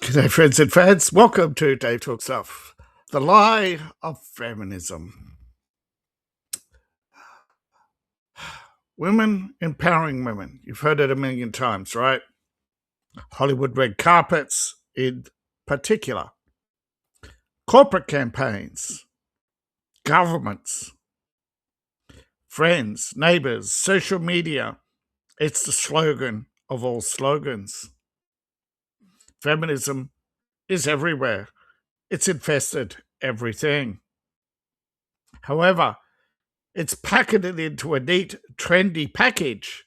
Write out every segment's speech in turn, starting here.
G'day, friends and fans. Welcome to Dave Talks Stuff. The lie of feminism. Women empowering women. You've heard it a million times, right? Hollywood red carpets in particular. Corporate campaigns. Governments. Friends, neighbors, social media. It's the slogan of all slogans. Feminism is everywhere. It's infested everything. However, it's packeted into a neat, trendy package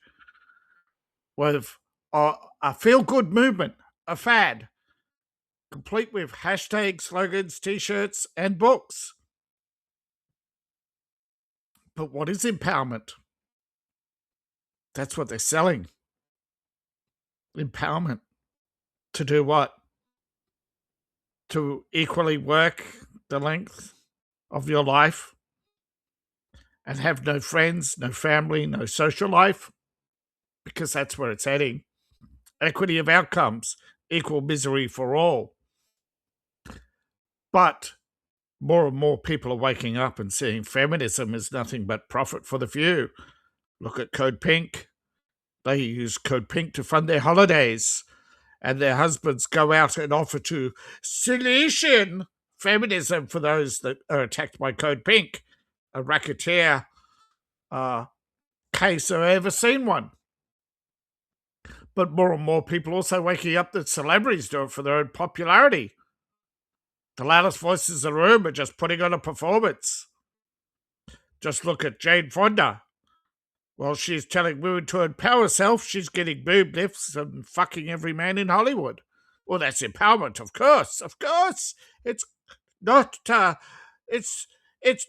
with a feel-good movement, a fad, complete with hashtags, slogans, T-shirts, and books. But what is empowerment? That's what they're selling. Empowerment. To do what? To equally work the length of your life and have no friends, no family, no social life? Because that's where it's heading. Equity of outcomes, equal misery for all. But more and more people are waking up and seeing feminism as nothing but profit for the few. Look at Code Pink. They use Code Pink to fund their holidays, and their husbands go out and offer to solution feminism for those that are attacked by Code Pink. A racketeer case I've ever seen one. But more and more people also waking up that celebrities do it for their own popularity. The loudest voices in the room are just putting on a performance. Just look at Jane Fonda. While she's telling women to empower herself, she's getting boob lifts and fucking every man in Hollywood. Well, that's empowerment, of course. Of course. It's not, it's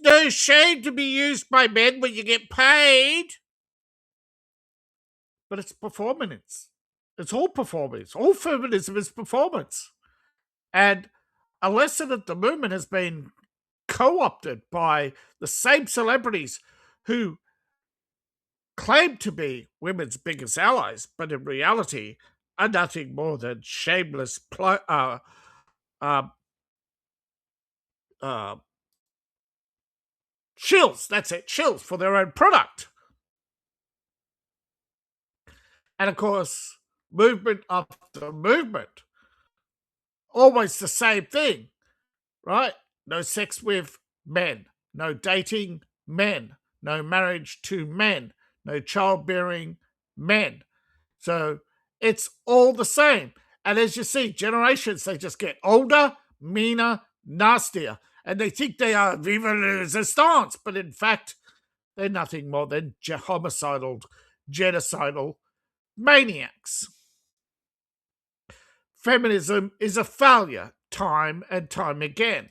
no shame to be used by men when you get paid. But it's performance. It's all performance. All feminism is performance. And a lesson at the movement has been co-opted by the same celebrities who claim to be women's biggest allies, but in reality are nothing more than shameless shills. That's it, shills for their own product. And of course, movement after movement, always the same thing, right? No sex with men, no dating men, no marriage to men, no childbearing men. So it's all the same. And as you see, generations, they just get older, meaner, nastier. And they think they are viva la resistance, but in fact, they're nothing more than homicidal, genocidal maniacs. Feminism is a failure time and time again.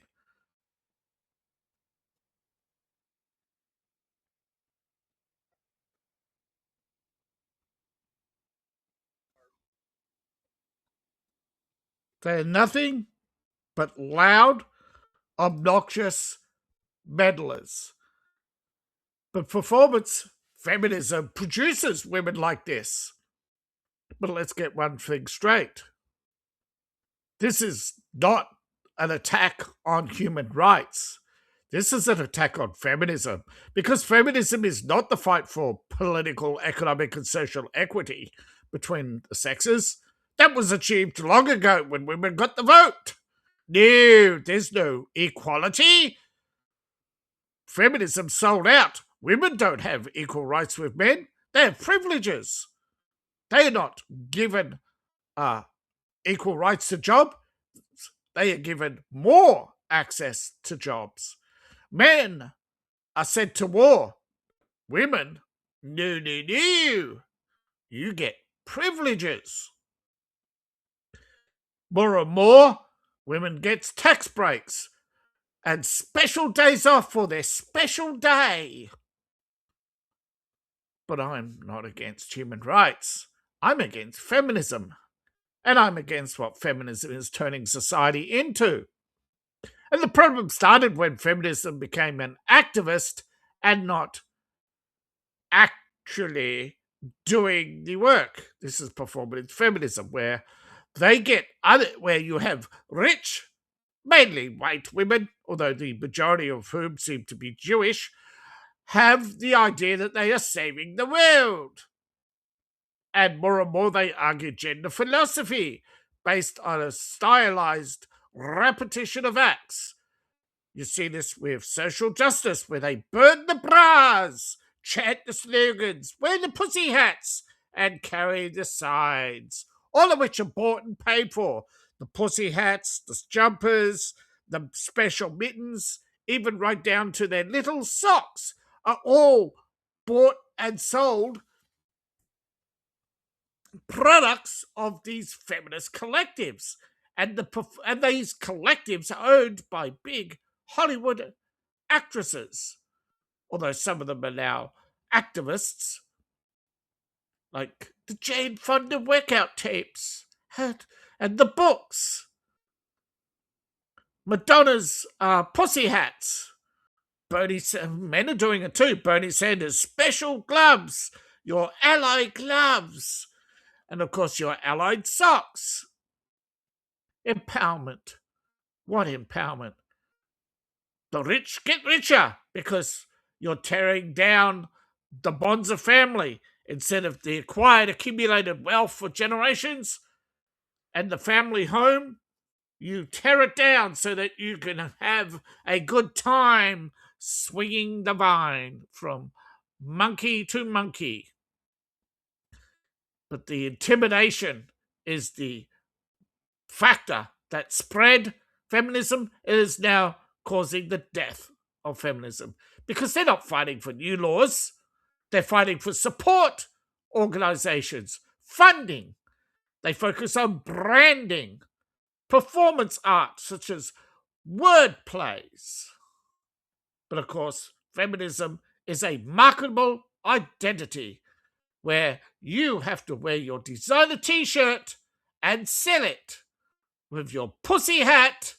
They are nothing but loud, obnoxious meddlers. But performance feminism produces women like this. But let's get one thing straight. This is not an attack on human rights. This is an attack on feminism, because feminism is not the fight for political, economic, and social equity between the sexes. That was achieved long ago when women got the vote. No, there's no equality. Feminism sold out. Women don't have equal rights with men. They have privileges. They are not given equal rights to jobs. They are given more access to jobs. Men are sent to war. Women, no. You get privileges. More and more, women get tax breaks and special days off for their special day. But I'm not against human rights. I'm against feminism. And I'm against what feminism is turning society into. And the problem started when feminism became an activist and not actually doing the work. This is performative feminism, where They get where you have rich, mainly white women, although the majority of whom seem to be Jewish, have the idea that they are saving the world. And more they argue gender philosophy based on a stylized repetition of acts. You see this with social justice, where they burn the bras, chant the slogans, wear the pussy hats, and carry the signs, all of which are bought and paid for. The pussy hats, the jumpers, the special mittens, even right down to their little socks, are all bought and sold products of these feminist collectives. And these collectives are owned by big Hollywood actresses, although some of them are now activists, like the Jane Fonda workout tapes and the books, Madonna's pussy hats. Men are doing it too. Bernie Sanders' special gloves, your ally gloves, and of course your allied socks. Empowerment. What empowerment? The rich get richer because you're tearing down the bonds of family instead of the acquired accumulated wealth for generations and the family home. You tear it down so that you can have a good time swinging the vine from monkey to monkey. But the intimidation is the factor that spread feminism. Is now causing the death of feminism because they're not fighting for new laws. They're fighting for support organizations, funding. They focus on branding, performance art such as word plays. But of course, feminism is a marketable identity where you have to wear your designer t-shirt and sell it with your pussy hat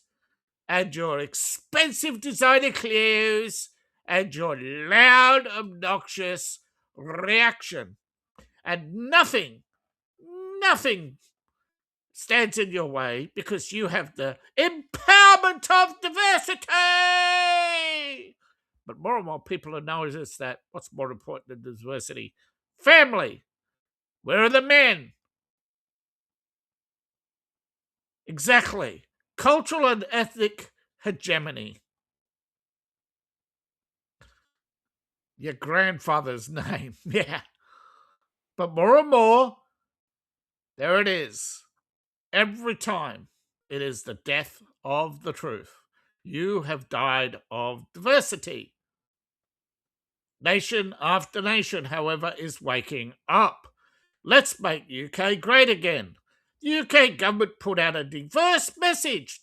and your expensive designer clothes and your loud, obnoxious reaction. And nothing stands in your way because you have the empowerment of diversity. But more and more people have noticed that what's more important than diversity? Family. Where are the men? Exactly. Cultural and ethnic hegemony. Your grandfather's name. Yeah. But more and more, there it is. Every time it is the death of the truth. You have died of diversity. Nation after nation, however, is waking up. Let's make UK great again. The UK government put out a diverse message.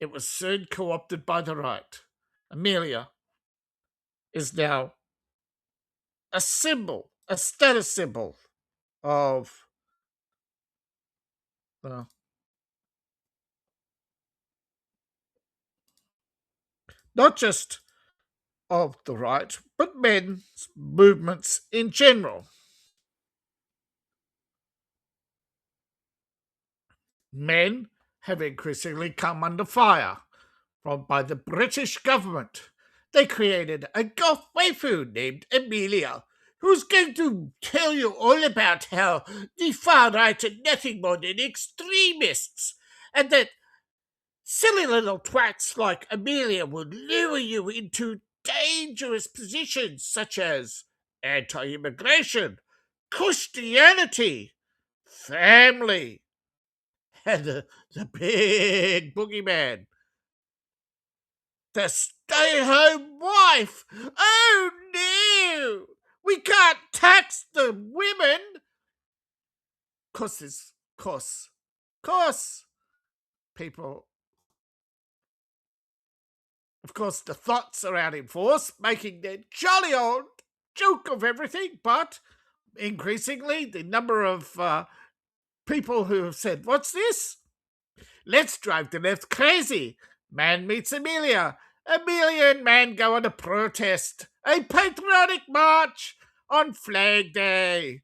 It was soon co-opted by the right. Amelia is now a symbol, a status symbol of not just of the right, but men's movements in general. Men have increasingly come under fire by the British government. They created a goth waifu named Amelia, who's going to tell you all about how the far right are nothing more than extremists, and that silly little twats like Amelia will lure you into dangerous positions such as anti-immigration, Christianity, family, and the big boogeyman, the stay-at-home wife. Oh no! We can't tax the women! Course, people. Of course, the thoughts are out in force, making their jolly old joke of everything, but increasingly the number of people who have said, what's this? Let's drive the left crazy. Man meets Amelia. Amelia and man go on a protest. A patriotic march on Flag Day.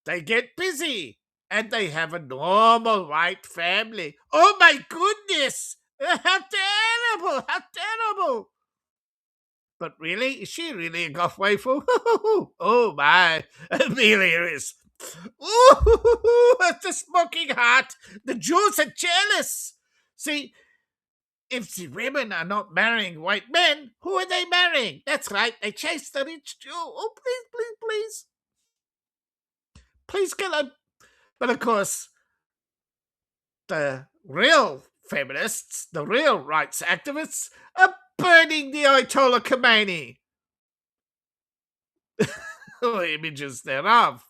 they get busy and they have a normal white family. Oh my goodness! How terrible! How terrible! But really, is she really a goth waifu? Oh my, Amelia is. Ooh, at the smoking hot. The Jews are jealous. See, if the women are not marrying white men, who are they marrying? That's right, they chase the rich Jew. Oh, please, please, please. Please get a. But of course, the real feminists, the real rights activists, are burning the Ayatollah Khomeini. Or images thereof.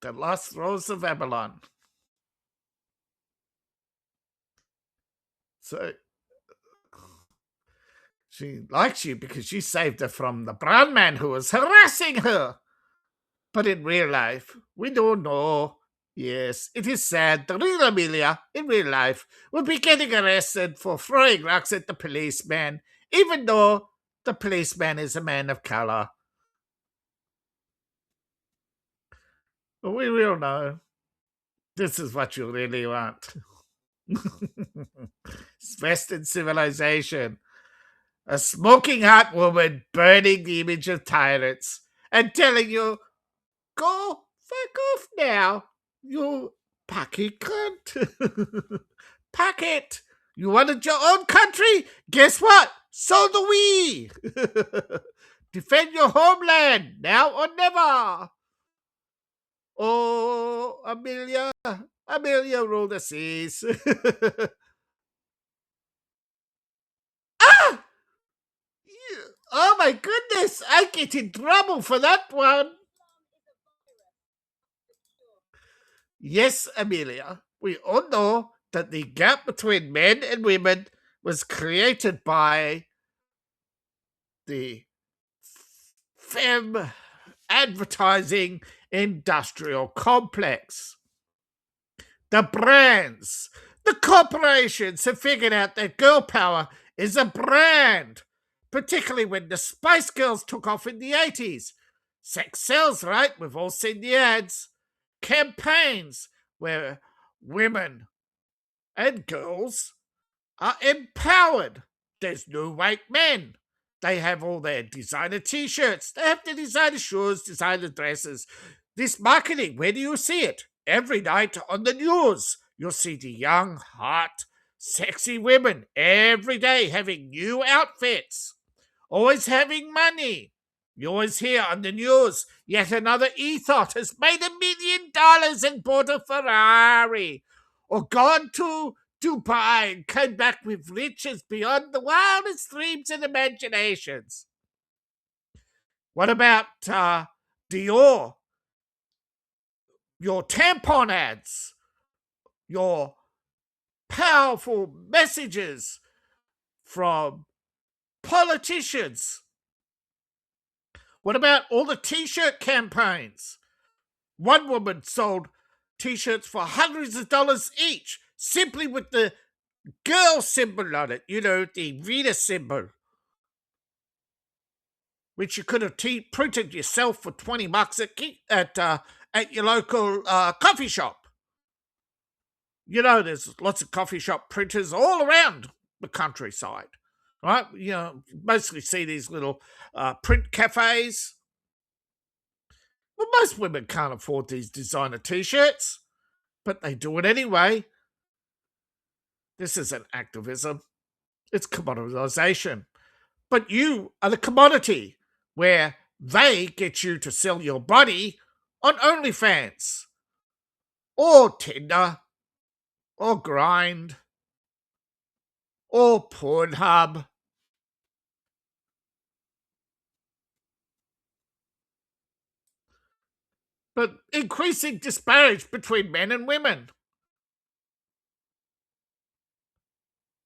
The lost rose of Babylon. So she likes you because you saved her from the brown man who was harassing her. But in real life, we don't know. Yes, it is sad. The real Amelia, in real life, will be getting arrested for throwing rocks at the policeman, even though the policeman is a man of color. But we will know. This is what you really want. Western civilization. A smoking hot woman burning the image of tyrants and telling you, go fuck off now, you packy cunt. Pack it. You wanted your own country? Guess what? So do we. Defend your homeland, now or never. Oh, Amelia. Amelia rule the seas. Ah! Oh my goodness, I get in trouble for that one. Yes, Amelia, we all know that the gap between men and women was created by the fem advertising industrial complex. The brands, the corporations have figured out that girl power is a brand, particularly when the Spice Girls took off in the 80s. Sex sells, right? We've all seen the ads. Campaigns where women and girls are empowered. There's no white men. They have all their designer t-shirts. They have the designer shoes, designer dresses. This marketing, where do you see it? Every night on the news. You'll see the young, hot, sexy women every day having new outfits. Always having money. You always hear on the news, yet another ethot has made $1 million and bought a Ferrari. Or gone to Dubai and came back with riches beyond the wildest dreams and imaginations. What about Dior? Your tampon ads, your powerful messages from politicians. What about all the t-shirt campaigns? One woman sold t-shirts for hundreds of dollars each, simply with the girl symbol on it, the Venus symbol, which you could have printed yourself for $20 at your local coffee shop. There's lots of coffee shop printers all around the countryside, right? Mostly see these little print cafes. Well, most women can't afford these designer t-shirts, but they do it anyway. This isn't activism. It's commoditization. But you are the commodity where they get you to sell your body on OnlyFans or Tinder or Grind or Pornhub. But increasing disparity between men and women.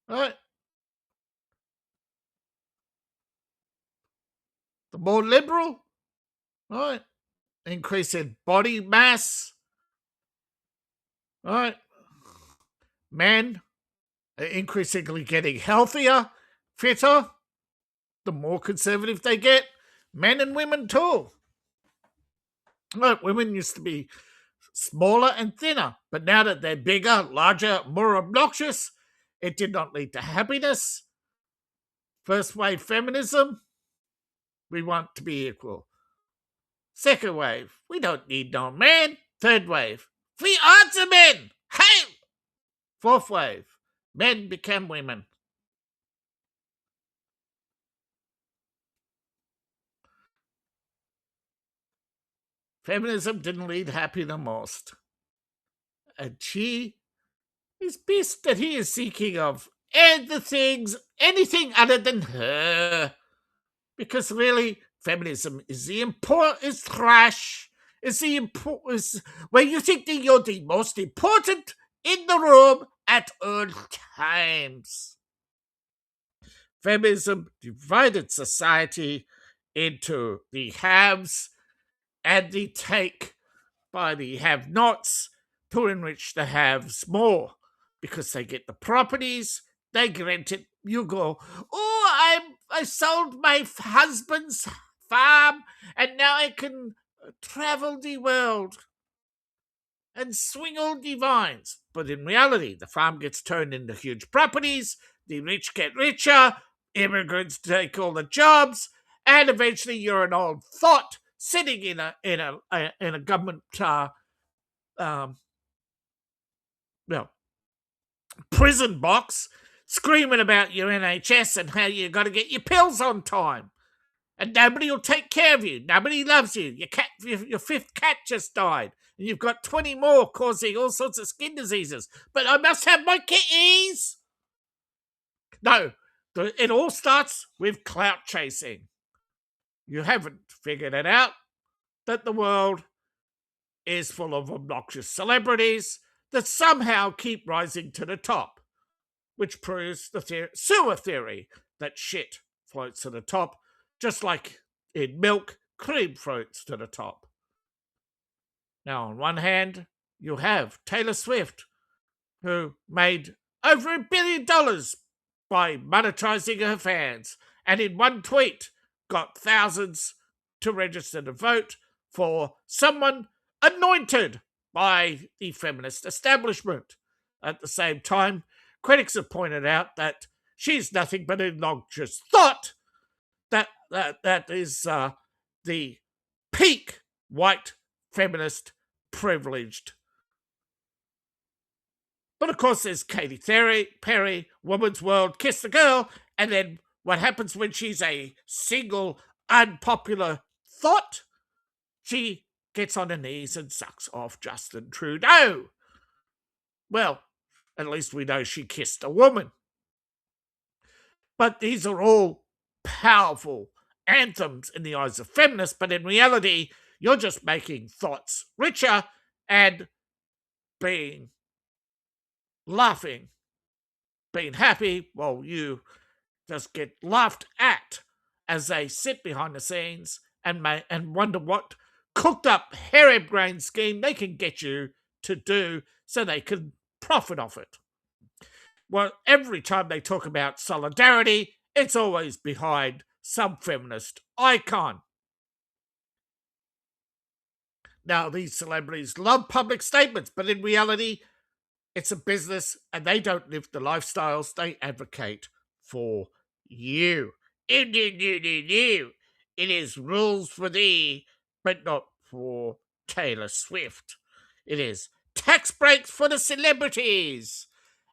Right? The more liberal, right? Increasing body mass, right? Men are increasingly getting healthier, fitter. The more conservative they get, men and women too. Look, women used to be smaller and thinner, but now that they're bigger, larger, more obnoxious, it did not lead to happiness. First wave feminism, we want to be equal. Second wave, we don't need no man. Third wave, we are the men. Hey! Fourth wave, men became women. Feminism didn't lead happy the most. And she is pissed that he is seeking of anything other than her. Because really, feminism is is trash. Is where you think that you're the most important in the room at all times. Feminism divided society into the haves and the take by the have-nots to enrich the haves more, because they get the properties, they rent it. You go, oh, I sold my husband's farm, and now I can travel the world and swing all the vines. But in reality, the farm gets turned into huge properties. The rich get richer. Immigrants take all the jobs, and eventually, you're an old thought sitting in a government um, well, prison box, screaming about your NHS and how you got to get your pills on time, and nobody will take care of you. Nobody loves you. Your fifth cat just died, and you've got 20 more causing all sorts of skin diseases. But I must have my kitties. No, it all starts with clout chasing. You haven't figured it out that the world is full of obnoxious celebrities that somehow keep rising to the top, which proves the sewer theory that shit floats to the top, just like in milk, cream floats to the top. Now, on one hand, you have Taylor Swift, who made over $1 billion by monetizing her fans, and in one tweet got thousands to register to vote for someone anointed by the feminist establishment. At the same time, critics have pointed out that she's nothing but an obnoxious thought. That is the peak white feminist privileged. But of course, there's Katy Perry, Woman's World, Kiss the Girl, and then what happens when she's a single, unpopular thought? She gets on her knees and sucks off Justin Trudeau. Well, at least we know she kissed a woman. But these are all powerful anthems in the eyes of feminists, but in reality, you're just making thoughts richer and laughing, being happy, while you just get laughed at as they sit behind the scenes and wonder what cooked up harebrained scheme they can get you to do so they can profit off it. Well, every time they talk about solidarity, it's always behind some feminist icon. Now, these celebrities love public statements, but in reality, it's a business and they don't live the lifestyles they advocate for you. It is rules for thee, but not for Taylor Swift. It is tax breaks for the celebrities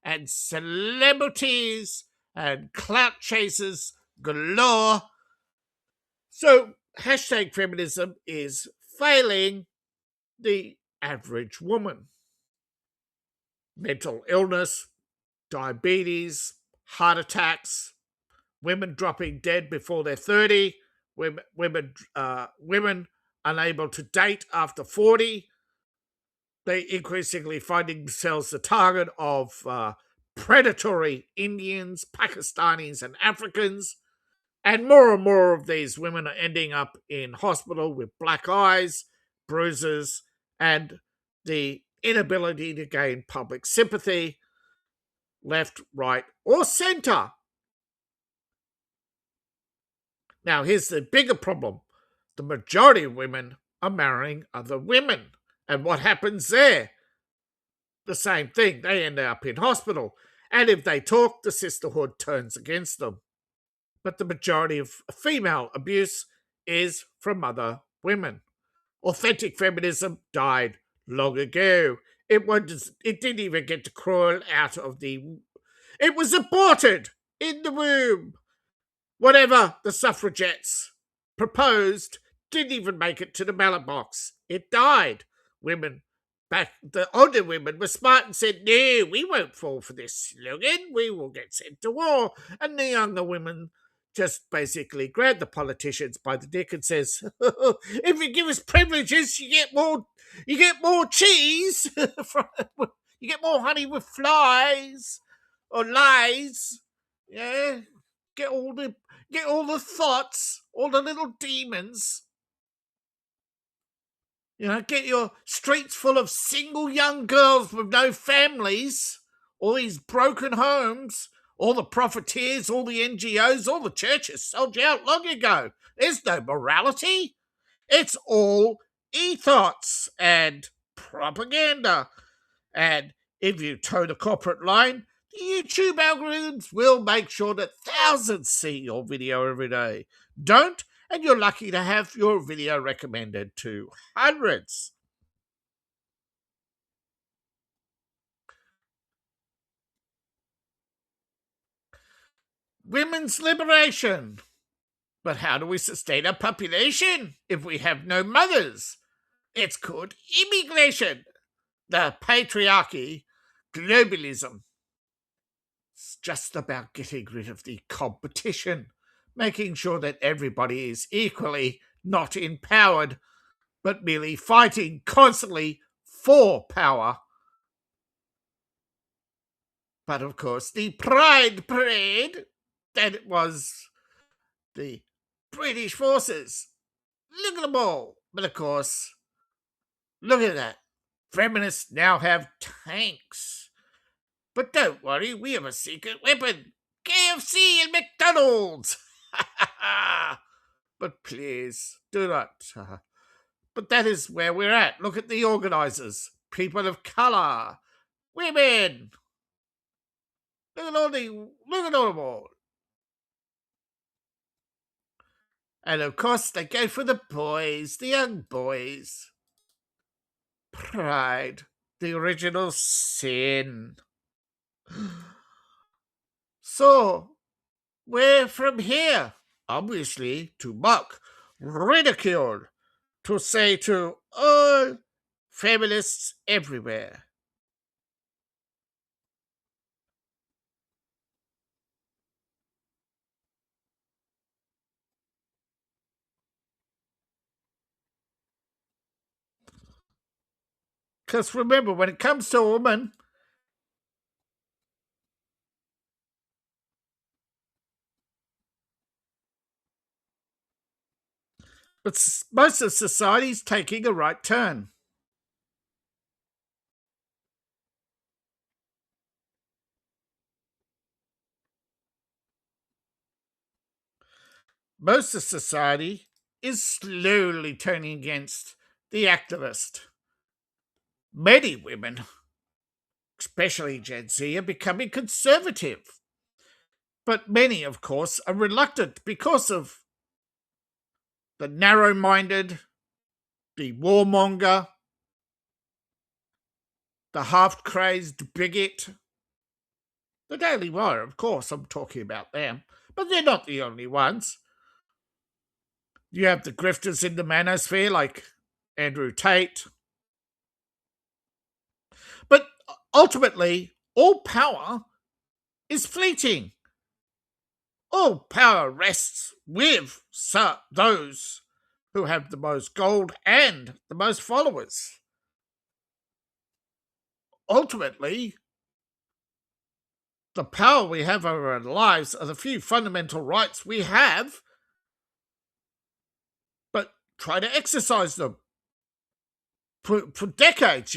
and clout chasers galore. So, hashtag feminism is failing the average woman. Mental illness, diabetes, heart attacks, women dropping dead before they're 30, women unable to date after 40. They increasingly finding themselves the target of predatory Indians, Pakistanis, and Africans. And more of these women are ending up in hospital with black eyes, bruises, and the inability to gain public sympathy, left, right, or centre. Now, here's the bigger problem. The majority of women are marrying other women. And what happens there? The same thing. They end up in hospital. And if they talk, the sisterhood turns against them. But the majority of female abuse is from other women. Authentic feminism died long ago. It didn't even get to crawl out of the. It was aborted in the womb. Whatever the suffragettes proposed didn't even make it to the ballot box. It died. The older women were smart and said, "No, we won't fall for this slogan. We will get sent to war." And the younger women just basically grabbed the politicians by the dick and says, "If you give us privileges, you get more cheese. You get more honey with flies or lies. Yeah, get all the thoughts, all the little demons. Get your streets full of single young girls with no families, all these broken homes, all the profiteers, all the NGOs, all the churches sold you out long ago. There's no morality. It's all ethos and propaganda. And if you toe the corporate line, the YouTube algorithms will make sure that thousands see your video every day. Don't, and you're lucky to have your video recommended to hundreds. Women's liberation. But how do we sustain our population if we have no mothers? It's called immigration. The patriarchy, globalism. It's just about getting rid of the competition, making sure that everybody is equally not empowered, but merely fighting constantly for power. But of course, the Pride Parade, that it was the British forces. Look at them all. But of course, look at that. Feminists now have tanks. But don't worry, we have a secret weapon. KFC and McDonald's. But please, do not. But that is where we're at. Look at the organisers. People of colour. Women. Look at them all. And of course, they go for the boys, the young boys. Pride, the original sin. So, we're from here, obviously, to mock, ridicule, to say to all feminists everywhere. Because remember, when it comes to a woman, but most of society's taking a right turn. Most of society is slowly turning against the activist. Many women, especially Gen Z, are becoming conservative. But many, of course, are reluctant because of the narrow-minded, the warmonger, the half-crazed bigot. The Daily Wire, of course, I'm talking about them. But they're not the only ones. You have the grifters in the manosphere like Andrew Tate. But ultimately, all power is fleeting. All power rests with those who have the most gold and the most followers. Ultimately, the power we have over our lives are the few fundamental rights we have, but try to exercise them. For decades,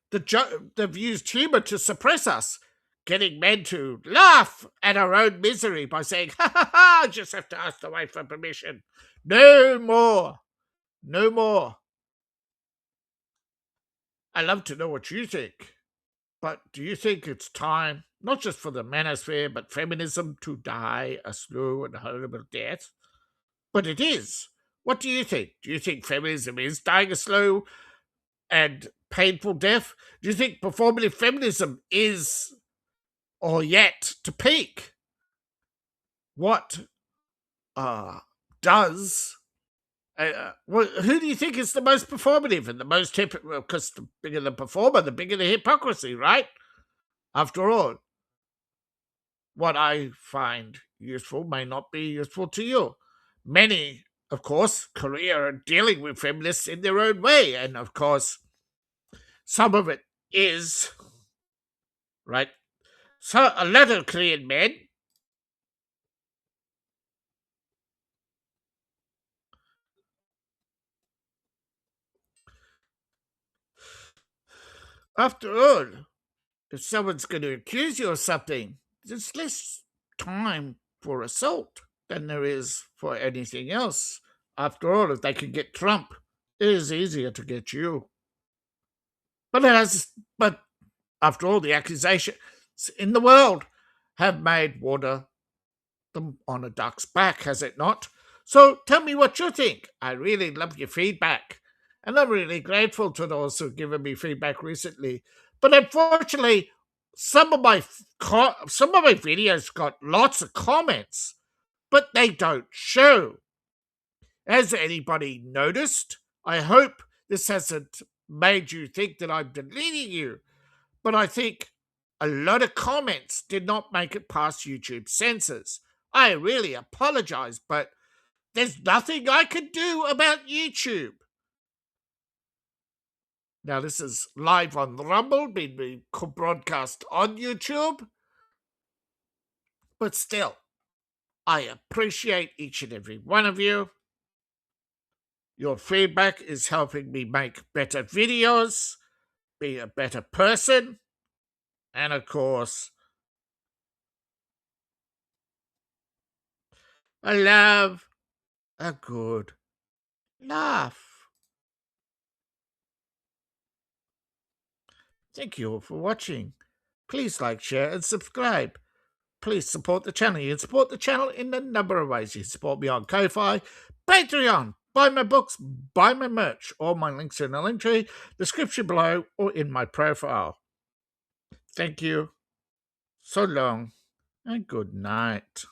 they've used humour to suppress us, getting men to laugh at our own misery by saying, "Ha ha ha, just have to ask the wife for permission." No more. No more. I'd love to know what you think. But do you think it's time, not just for the manosphere, but feminism to die a slow and horrible death? But it is. What do you think? Do you think feminism is dying a slow and painful death? Do you think performative feminism is or yet to peak? What does who do you think is the most performative and the most hypocritical? Because the bigger the performer, the bigger the hypocrisy, right? After all, what I find useful may not be useful to you. Many, of course, Korea are dealing with feminists in their own way, and of course, some of it is right. So a lot of Korean men, after all, if someone's going to accuse you of something, there's less time for assault than there is for anything else. After all, if they can get Trump, it is easier to get you. But after all, the accusations in the world have made water them on a duck's back, has it not? So tell me what you think. I really love your feedback. And I'm really grateful to those who've given me feedback recently. But unfortunately, some of my videos got lots of comments, but they don't show. Has anybody noticed? I hope this hasn't made you think that I'm deleting you, but I think a lot of comments did not make it past YouTube censors. I really apologize, but there's nothing I can do about YouTube. Now, this is live on Rumble, being broadcast on YouTube, but still, I appreciate each and every one of you. Your feedback is helping me make better videos, be a better person, and of course, I love a good laugh. Thank you all for watching. Please like, share, and subscribe. Please support the channel. You can support the channel in a number of ways. You can support me on Ko-Fi, Patreon, buy my books, buy my merch. All my links are in the link tree, description below, or in my profile. Thank you. So long, and good night.